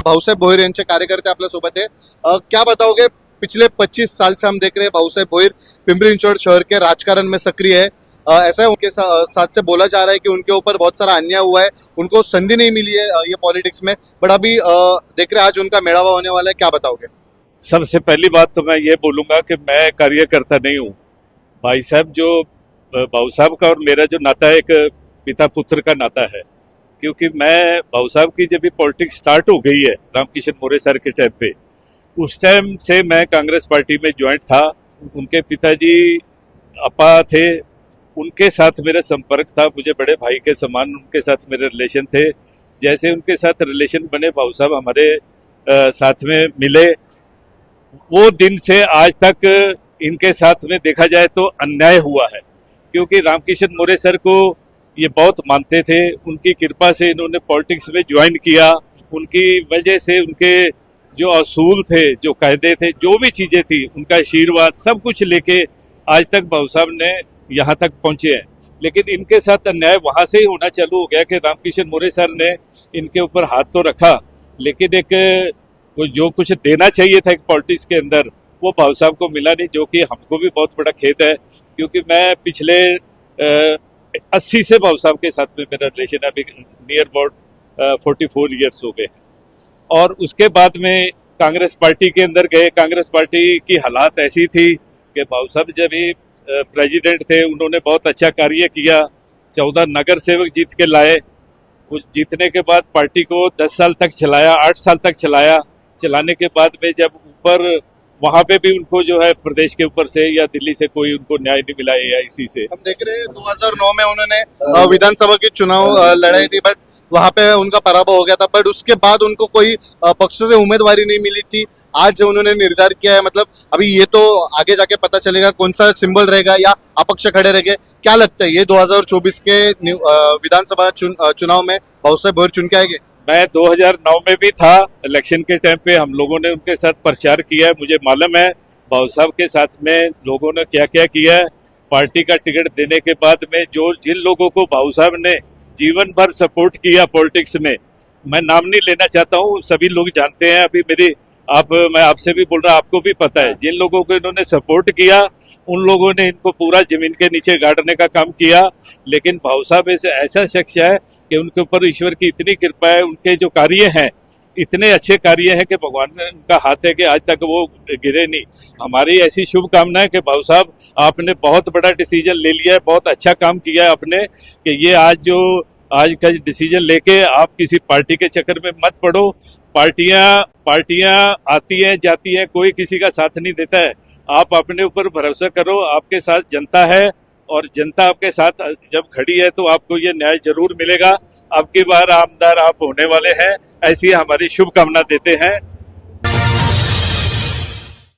भाऊसाहेब भोईर यांचे कार्यकर्ते आपल्या सोबत है। क्या बताओगे, पिछले 25 साल से हम देख रहे हैं भाऊसाहेब भोईर पिंपरी चिंचवड शहर के राजकारण में सक्रिय है। ऐसा उनके साथ से बोला जा रहा है कि उनके ऊपर बहुत सारा अन्याय हुआ है, उनको संधि नहीं मिली है ये पॉलिटिक्स में। बट अभी देख रहे हैं आज उनका मेड़ावा होने वाला है, क्या बताओगे? सबसे पहली बात तो मैं ये बोलूंगा कि मैं कार्यकर्ता नहीं हूँ। भाई साहब भाऊ साहब का और मेरा जो नाता है एक पिता पुत्र का नाता है, क्योंकि मैं भाऊ साहब की जब भी पॉलिटिक्स स्टार्ट हो गई है रामकिशन मोरे सर के टाइम पे, उस टाइम से मैं कांग्रेस पार्टी में ज्वाइंट था। उनके पिताजी अपा थे, उनके साथ मेरा संपर्क था, मुझे बड़े भाई के समान उनके साथ मेरे रिलेशन थे। जैसे उनके साथ रिलेशन बने भाऊ साहब हमारे साथ में मिले, वो दिन से आज तक इनके साथ में देखा जाए तो अन्याय हुआ है। क्योंकि रामकिशन मोरे सर को ये बहुत मानते थे, उनकी कृपा से इन्होंने पॉलिटिक्स में ज्वाइन किया। उनकी वजह से उनके जो असूल थे, जो कायदे थे, जो भी चीजें थी, उनका आशीर्वाद सब कुछ लेके आज तक भाऊ साहब ने यहाँ तक पहुंचे हैं। लेकिन इनके साथ अन्याय वहां से ही होना चालू हो गया कि रामकिशन मोरे सर ने इनके ऊपर हाथ तो रखा, लेकिन एक जो कुछ देना चाहिए था एक पॉलिटिक्स के अंदर, वो भाऊ साहब को मिला नहीं, जो कि हमको भी बहुत बड़ा खेद है। क्योंकि मैं पिछले 80 से भाऊ साहब के साथ में मेरा रिलेशन अभी नियर अबाउट 44 ईयर्स हो गए। और उसके बाद में कांग्रेस पार्टी के अंदर गए। कांग्रेस पार्टी की हालात ऐसी थी कि भाऊ साहब जब भी प्रेसिडेंट थे, उन्होंने बहुत अच्छा कार्य किया। 14 नगर सेवक जीत के लाए। जीतने के बाद पार्टी को 10 साल तक चलाया, 8 साल तक चलाया। चलाने के बाद में जब ऊपर वहां पे भी उनको जो है प्रदेश के ऊपर से या दिल्ली से कोई उनको न्याय नहीं मिला एआईसी से। हम देख रहे हैं 2009 में उन्होंने विधानसभा की चुनाव लड़ाई थी, बट वहां पे उनका पराभव हो गया था। बट उसके बाद उनको कोई पक्ष से उम्मीदवारी नहीं मिली थी। आज उन्होंने निर्धार किया है, मतलब अभी ये तो आगे जाके पता चलेगा कौन सा सिंबल रहेगा या अपक्ष खड़े रहेंगे। क्या लगता है ये 2024 के विधानसभा चुनाव में भाऊसाहेब भोईर चुन के आएंगे? मैं 2009 में भी था, इलेक्शन के टाइम पे हम लोगों ने उनके साथ प्रचार किया है। मुझे मालूम है भाऊ साहब के साथ में लोगों ने क्या क्या किया है। पार्टी का टिकट देने के बाद में जिन लोगों को भाऊ साहब ने जीवन भर सपोर्ट किया पॉलिटिक्स में, मैं नाम नहीं लेना चाहता हूँ, सभी लोग जानते हैं। अभी मैं आपसे भी बोल रहा, आपको भी पता है, जिन लोगों को इन्होंने सपोर्ट किया उन लोगों ने इनको पूरा जमीन के नीचे गाड़ने का काम किया। लेकिन भाऊ साहब ऐसा शख्स है कि उनके ऊपर ईश्वर की इतनी कृपा है, उनके जो कार्य हैं इतने अच्छे कार्य हैं कि भगवान ने उनका हाथ है कि आज तक वो गिरे नहीं। हमारी ऐसी शुभकामना है कि भाऊ साहब आपने बहुत बड़ा डिसीजन ले लिया है, बहुत अच्छा काम किया है आपने, कि ये आज का डिसीजन लेके आप किसी पार्टी के चक्कर में मत पड़ो। पार्टियां आती हैं जाती हैं, कोई किसी का साथ नहीं देता है। आप अपने ऊपर भरोसा करो, आपके साथ जनता है और जनता आपके साथ जब खड़ी है तो आपको ये न्याय जरूर मिलेगा। अब की बार आमदार आप होने वाले हैं, ऐसी हमारी शुभकामना देते हैं।